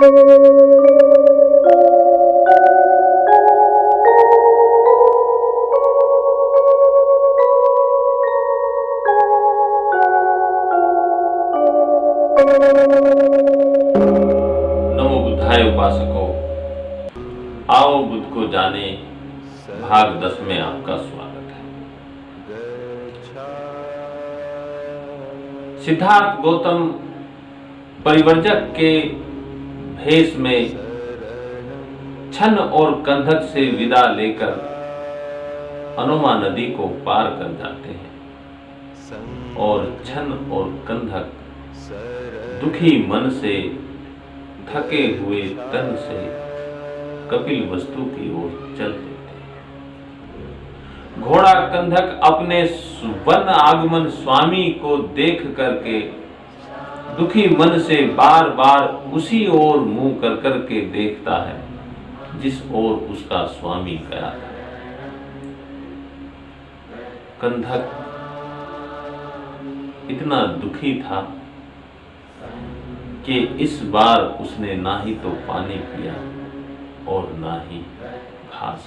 नमो बुद्धाय उपासको, आओ बुद्ध को जाने भाग 10 में आपका स्वागत है। सिद्धार्थ गौतम परिवर्जक के भेष में छन्न और कंधक से विदा लेकर अनुमा नदी को पार कर जाते हैं और छन्न और कंधक दुखी मन से, थके हुए तन से कपिल वस्तु की ओर चल देते हैं। घोड़ा कंधक अपने वन आगमन स्वामी को देख करके दुखी मन से बार बार उसी ओर मुंह कर करके देखता है जिस ओर उसका स्वामी गया था। कंधक इतना दुखी था कि इस बार उसने ना ही तो पानी पिया और ना ही घास।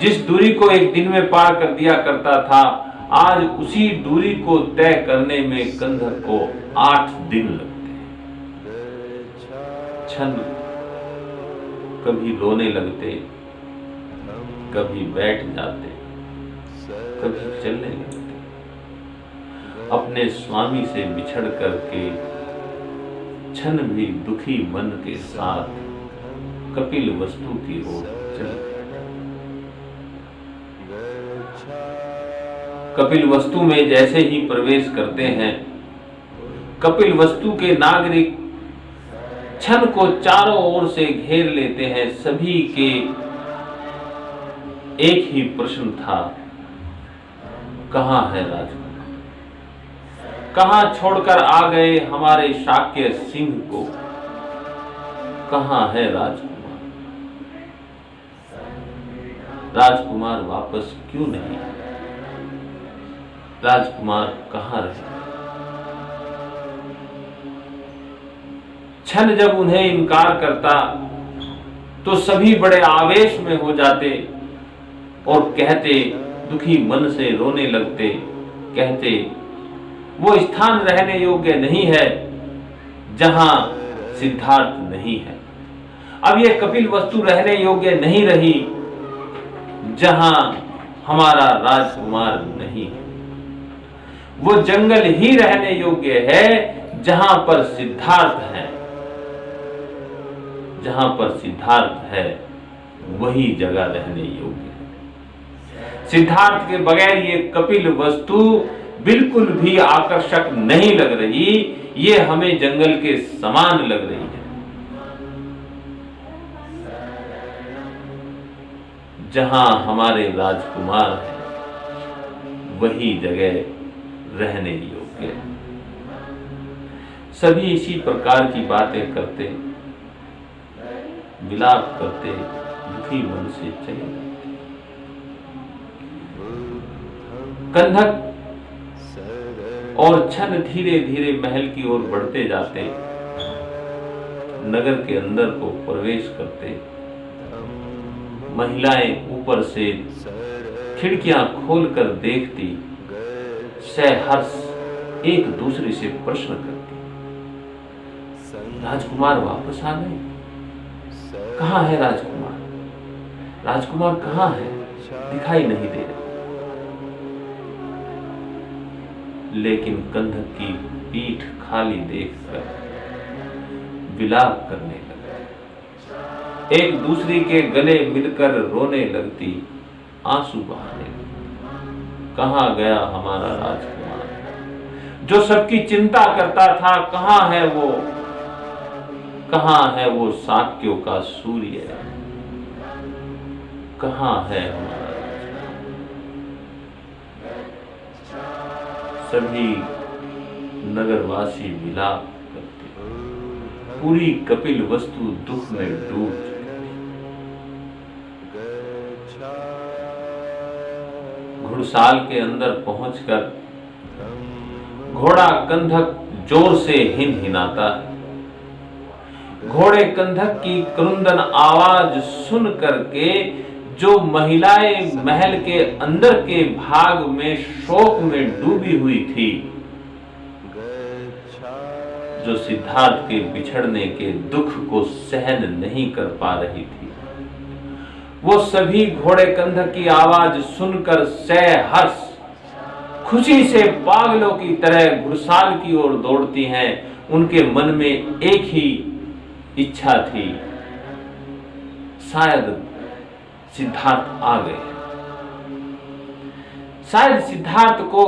जिस दूरी को एक दिन में पार कर दिया करता था, आज उसी दूरी को तय करने में कंधक को 8 दिन लगते हैं। छन्न कभी रोने लगते, कभी बैठ जाते, कभी चलने लगते। अपने स्वामी से बिछड़ करके छन्न भी दुखी मन के साथ कपिल वस्तु की ओर चल गए। कपिल वस्तु में जैसे ही प्रवेश करते हैं, कपिल वस्तु के नागरिक छन्न को चारों ओर से घेर लेते हैं। सभी के एक ही प्रश्न था, कहां है राजकुमार? कहां छोड़कर आ गए हमारे शाक्य सिंह को? कहां है राजकुमार? राजकुमार वापस क्यों नहीं? राजकुमार कहां रहे? छन्न जब उन्हें इनकार करता तो सभी बड़े आवेश में हो जाते और कहते, दुखी मन से रोने लगते, कहते वो स्थान रहने योग्य नहीं है जहां सिद्धार्थ नहीं है। अब ये कपिल वस्तु रहने योग्य नहीं रही जहां हमारा राजकुमार नहीं है। वो जंगल ही रहने योग्य है जहां पर सिद्धार्थ है। जहां पर सिद्धार्थ है वही जगह रहने योग्य है। सिद्धार्थ के बगैर ये कपिल वस्तु बिल्कुल भी आकर्षक नहीं लग रही, ये हमें जंगल के समान लग रही है। जहां हमारे राजकुमार हैं वही जगह रहने योग्य है। सभी इसी प्रकार की बातें करते, विलाप करते, दुखी मन से चले जाते। कंधक और छन्न धीरे धीरे महल की ओर बढ़ते जाते, नगर के अंदर को प्रवेश करते। महिलाएं ऊपर से खिड़कियां खोलकर देखती, सहर्ष एक दूसरे से प्रश्न करती, राजकुमार वापस आ गए? कहां है राजकुमार? राजकुमार कहां है? दिखाई नहीं दे रहे। लेकिन कंधक की पीठ खाली देखकर विलाप करने लगती, एक दूसरे के गले मिलकर रोने लगती, आंसू बहाने लगती। कहां गया हमारा राजकुमार जो सबकी चिंता करता था? कहां है वो? कहां है वो साक्यों का सूर्य? कहां है हमारा राजकुमार? सभी नगरवासी विलाप करते, पूरी कपिल वस्तु दुख में डूब चुकी थी। घुड़साल के अंदर पहुंचकर घोड़ा कंधक जोर से हिनहिनाता है। घोड़े कंधक की क्रुंदन आवाज सुन करके जो महिलाएं महल के अंदर के भाग में शोक में डूबी हुई थी, जो सिद्धार्थ के बिछड़ने के दुख को सहन नहीं कर पा रही थी, वो सभी घोड़े कंधक की आवाज सुनकर सहर्ष खुशी से पागलों की तरह घुड़साल की ओर दौड़ती हैं। उनके मन में एक ही इच्छा थी, शायद सिद्धार्थ आ गए, शायद सिद्धार्थ को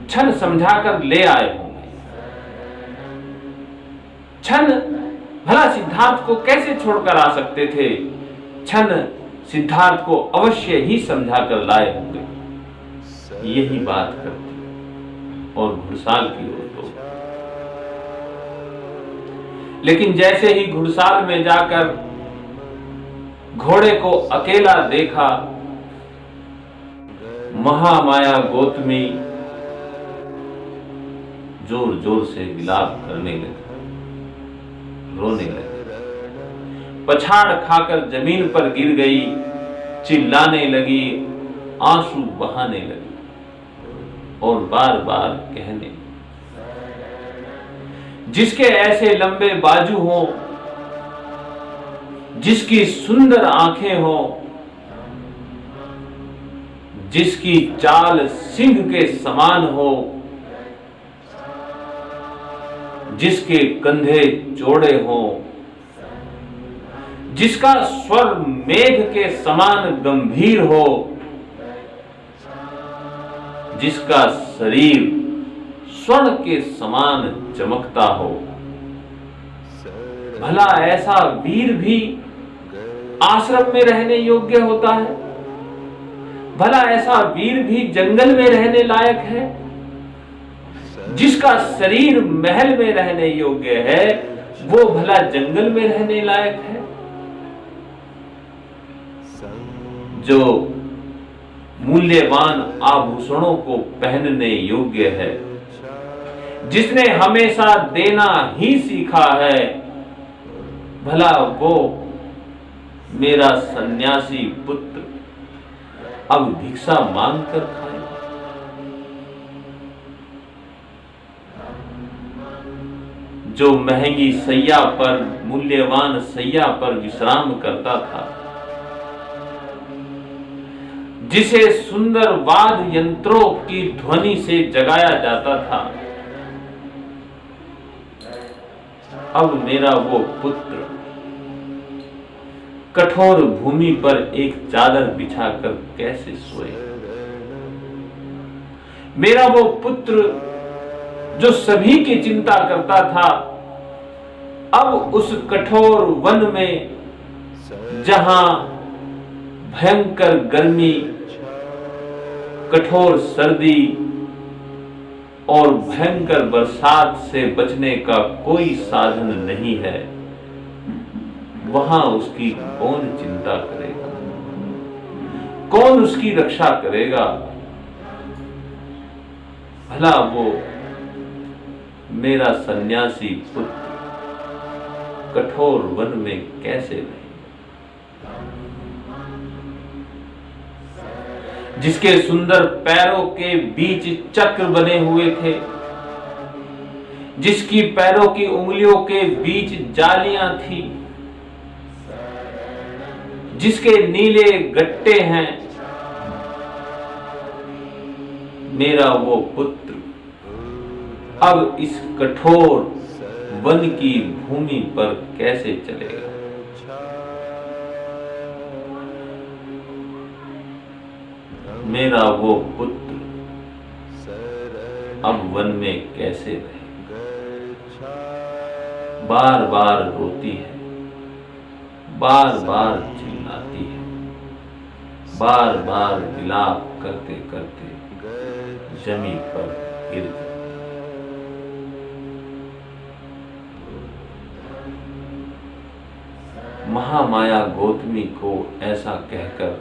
क्षण समझाकर ले आए होंगे। क्षण, भला सिद्धार्थ को कैसे छोड़कर आ सकते थे? क्षण सिद्धार्थ को अवश्य ही समझाकर लाए होंगे। यही बात करती और घुड़साल की ओर दौड़ी। लेकिन जैसे ही घुड़साल में जाकर घोड़े को अकेला देखा, महामाया गौतमी जोर जोर से विलाप करने लगी, रोने लगी, पछाड़ खाकर जमीन पर गिर गई, चिल्लाने लगी, आंसू बहाने लगी और बार बार कहने, जिसके ऐसे लंबे बाजू हों, जिसकी सुंदर आंखें हों, जिसकी चाल सिंह के समान हो, जिसके कंधे चौड़े हों, जिसका स्वर मेघ के समान गंभीर हो, जिसका शरीर स्वर्ण के समान चमकता हो। भला ऐसा वीर भी आश्रम में रहने योग्य होता है? भला ऐसा वीर भी जंगल में रहने लायक है? जिसका शरीर महल में रहने योग्य है, वो भला जंगल में रहने लायक है? जो मूल्यवान आभूषणों को पहनने योग्य है, जिसने हमेशा देना ही सीखा है, भला वो मेरा सन्यासी पुत्र अब भिक्षा मांग कर खाए? जो महंगी सैया पर, मूल्यवान सैया पर विश्राम करता था, जिसे सुंदर वाद्य यंत्रों की ध्वनि से जगाया जाता था, अब मेरा वो पुत्र कठोर भूमि पर एक चादर बिछाकर कैसे सोए? मेरा वो पुत्र जो सभी की चिंता करता था, अब उस कठोर वन में, जहां भयंकर गर्मी, कठोर सर्दी और भयंकर बरसात से बचने का कोई साधन नहीं है, वहां उसकी कौन चिंता करेगा? कौन उसकी रक्षा करेगा? भला वो मेरा सन्यासी पुत्र कठोर वन में कैसे रहे? जिसके सुंदर पैरों के बीच चक्र बने हुए थे, जिसकी पैरों की उंगलियों के बीच जालियां थी, जिसके नीले गट्टे हैं, मेरा वो पुत्र अब इस कठोर वन की भूमि पर कैसे चलेगा? मेरा वो पुत्र अब वन में कैसे रहे? बार बार रोती है, बार बार चिल्लाती है, बार बार विलाप करते करते जमीन पर गिर गई। महामाया गौतमी को ऐसा कहकर,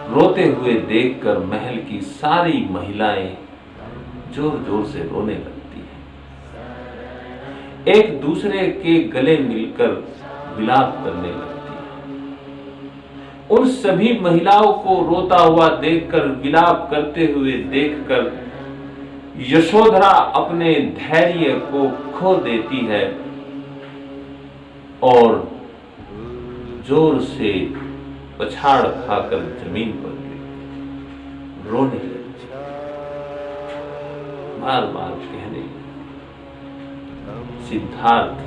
रोते हुए देखकर महल की सारी महिलाएं जोर जोर से रोने लगती हैं। एक दूसरे के गले मिलकर विलाप करने लगती है। उन सभी महिलाओं को रोता हुआ देखकर, विलाप करते हुए देखकर यशोधरा अपने धैर्य को खो देती है और जोर से पछाड़ खाकर जमीन पर रोने लगती, बार बार कहने लगी, सिद्धार्थ,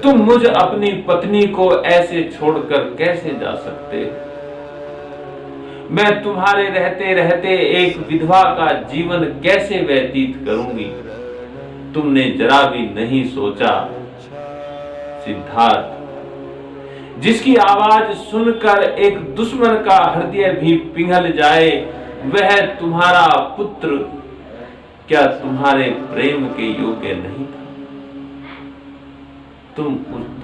तुम मुझ अपनी पत्नी को ऐसे छोड़कर कैसे जा सकते? मैं तुम्हारे रहते रहते एक विधवा का जीवन कैसे व्यतीत करूंगी? तुमने जरा भी नहीं सोचा सिद्धार्थ, जिसकी आवाज सुनकर एक दुश्मन का हृदय भी पिघल जाए, वह तुम्हारा पुत्र क्या तुम्हारे प्रेम के योग्य नहीं था? तुम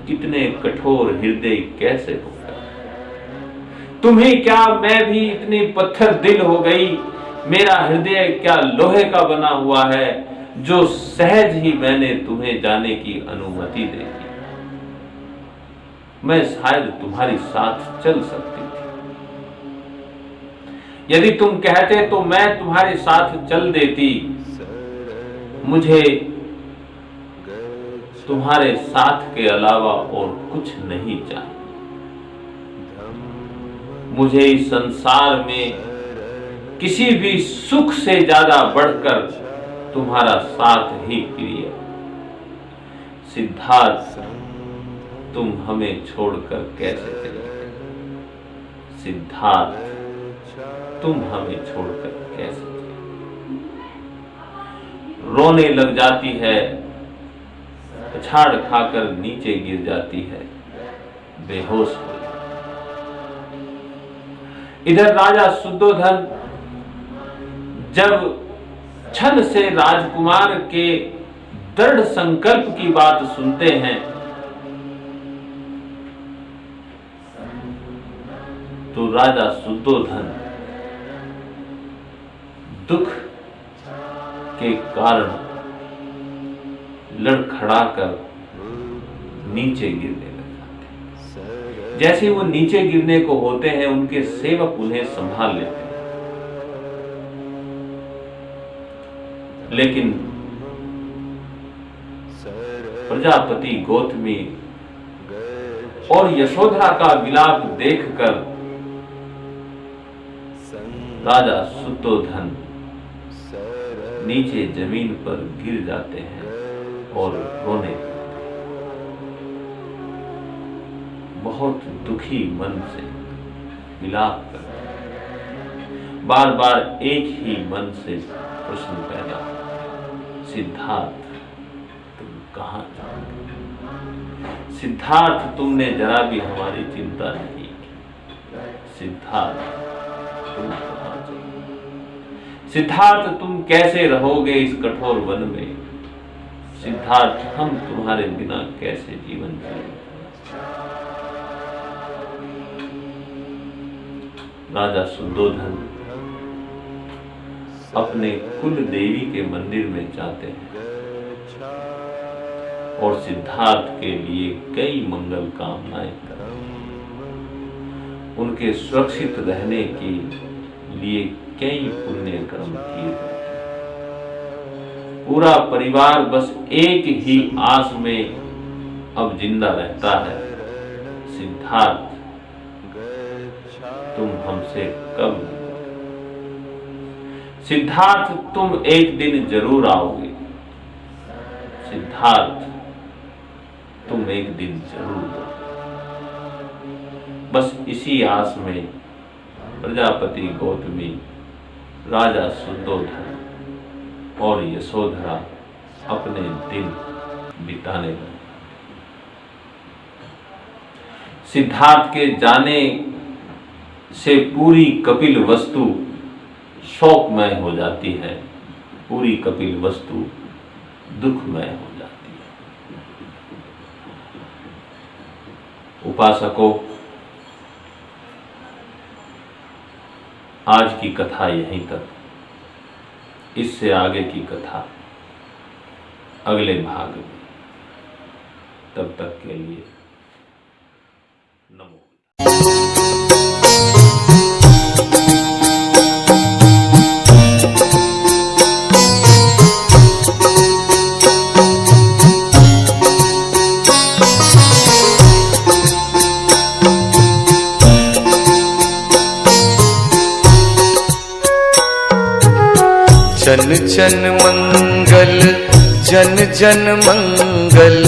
कितने कठोर हृदय कैसे हो गए? तुम्हें क्या मैं भी इतनी पत्थर दिल हो गई? मेरा हृदय क्या लोहे का बना हुआ है जो सहज ही मैंने तुम्हें जाने की अनुमति दे दी? मैं शायद तुम्हारी साथ चल सकती थी। यदि तुम कहते तो मैं तुम्हारे साथ चल देती। मुझे तुम्हारे साथ के अलावा और कुछ नहीं चाहिए। मुझे इस संसार में किसी भी सुख से ज्यादा बढ़कर तुम्हारा साथ ही प्रिय। सिद्धार्थ, तुम हमें छोड़कर कैसे चले गए? सिद्धार्थ, तुम हमें छोड़कर कैसे चले? रोने लग जाती है, पछाड़ खाकर नीचे गिर जाती है, बेहोश हो जाती। इधर राजा शुद्धोधन जब छल से राजकुमार के दृढ़ संकल्प की बात सुनते हैं तो राजा शुद्धोधन दुख के कारण लड़खड़ाकर नीचे गिरने लग जाते हैं। जैसे वो नीचे गिरने को होते हैं, उनके सेवक उन्हें संभाल लेते हैं। लेकिन प्रजापति गौतमी और यशोधरा का विलाप देखकर राजा शुद्धोधन नीचे जमीन पर गिर जाते हैं और रोने लगते हैं। बहुत दुखी मन से विलाप करते हैं। बार बार एक ही मन से प्रश्न पैदा, सिद्धार्थ, तुम कहां जाओगे? सिद्धार्थ, तुमने जरा भी हमारी चिंता नहीं की। सिद्धार्थ, तुम कहां जाओगे? सिद्धार्थ, तुम कैसे रहोगे इस कठोर वन में? सिद्धार्थ, हम तुम्हारे बिना कैसे जीवन जिएंगे? राजा शुद्धोधन अपने कुल देवी के मंदिर में जाते हैं और सिद्धार्थ के लिए कई मंगल कामनाएं करते हैं। उनके सुरक्षित रहने के लिए कई पुण्य कर्म किए जाते हैं। पूरा परिवार बस एक ही आस में अब जिंदा रहता है, सिद्धार्थ, तुम हमसे कब मिलोगे? सिद्धार्थ, तुम एक दिन जरूर आओगे। सिद्धार्थ, तुम एक दिन जरूर आओगे। बस इसी आस में प्रजापति गौतमी, राजा शुद्धोधन और यशोधरा अपने दिन बिताने लगे। सिद्धार्थ के जाने से पूरी कपिल वस्तु शोकमय हो जाती है, पूरी कपिल वस्तु दुखमय हो जाती है। उपासकों, आज की कथा यहीं तक। इससे आगे की कथा अगले भाग में। तब तक के लिए नमो। जन जन मंगल, जन जन मंगल,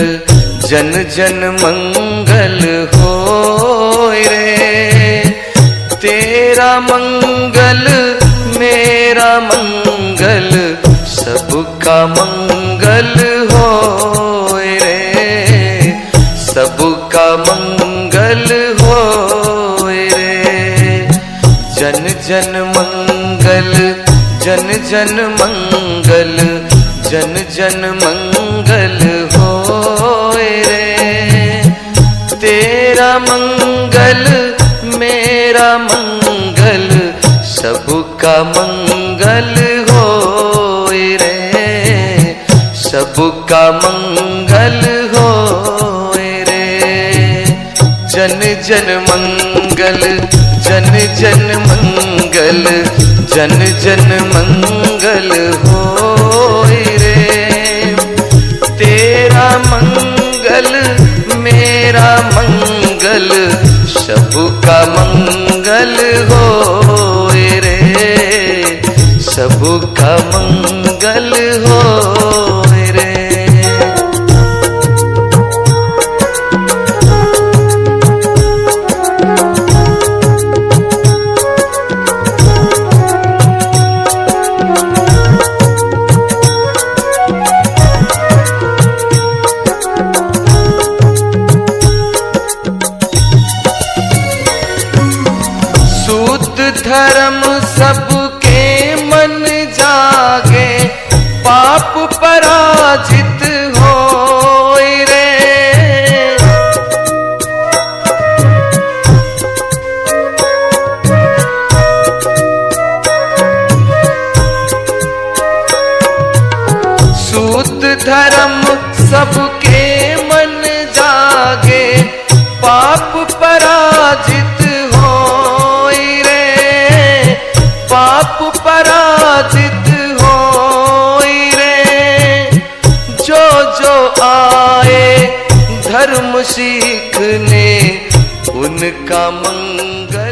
जन जन मंगल होय रे। तेरा मंगल मेरा मंगल, सबका मंगल होय रे, सबका मंगल होय रे। जन जन मंगल, जन जन मंगल, जन जन मंगल होय रे। तेरा मंगल मेरा मंगल, सबका मंगल होय रे, सबका मंगल होय रे। जन जन मंगल, जन जन मंगल, जन जन मंगल होय रे। तेरा मंगल मेरा मंगल, सबका मंगल होय रे, सबका मंगल होय रे। धर्म सबके मन जागे, पाप पराजित होय रे। शुद्ध धर्म सबके मन जागे, पाप पराजित पाप पराजित होय रे। जो जो आए धर्म सीखने, उनका मंगल